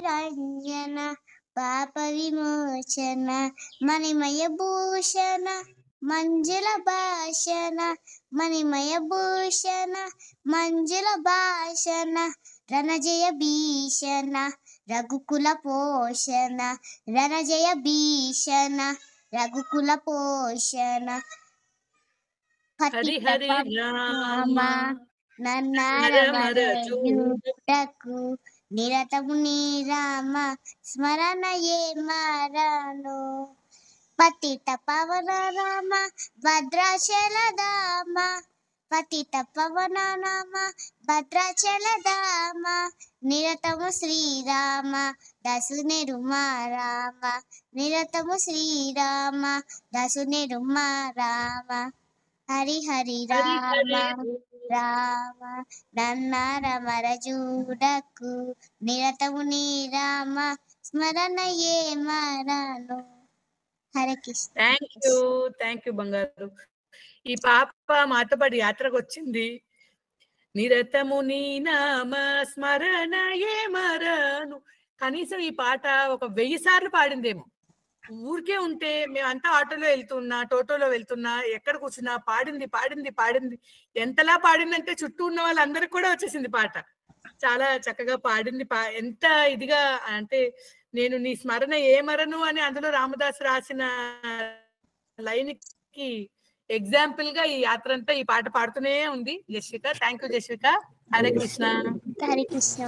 నిరంజన పాప విమోచన మణిమయ భూషణ మంజుల భాషణ మణిమయ భూషణ మంజుల భాషణ రణజయ భీషణ రఘుకుల పోషణ రణజయ భీషణ రఘుకుల పోషణ హరి హరి రామ నన్నరమరయుటకు నిరతము నీ రామ స్మరణ ఏ మరణు పతిత పవన రామ భద్రాచల దామ పతిత పవన రామ భద్రాచల దామ నిరతము శ్రీరామ దసునిరుమా రామ నిరతము శ్రీరామ దసునిరుమా రామ హరి హరి రామ రామ నన్నరమర చూడకు నిరతము నీ రామ స్మరణ ఏ మరణు. హరే కృష్ణ. థ్యాంక్ యూ బంగారు. ఈ పాప మాతో పాటు యాత్రకు వచ్చింది. నిరతము నీ నామ స్మరణ ఏ మరణు. కనీసం ఈ పాట ఒక 1000 సార్లు పాడిందేమో. ఊరికే ఉంటే మేమంతా ఆటోలో వెళ్తున్నా, టోటోలో వెళ్తున్నా, ఎక్కడ కూర్చున్నా పాడింది పాడింది పాడింది. ఎంతలా పాడిందంటే చుట్టూ ఉన్న వాళ్ళందరికి కూడా వచ్చేసింది పాట. చాలా చక్కగా పాడింది. ఎంత ఇదిగా అంటే, నేను నీ స్మరణ ఏ మరణు అని అందులో రామదాసు రాసిన లైన్ కి ఎగ్జాంపుల్ గా ఈ యాత్ర అంతా ఈ పాట పాడుతూనే ఉంది జస్విక. Thank you Jaswika. హరే కృష్ణ. హరే కృష్ణ.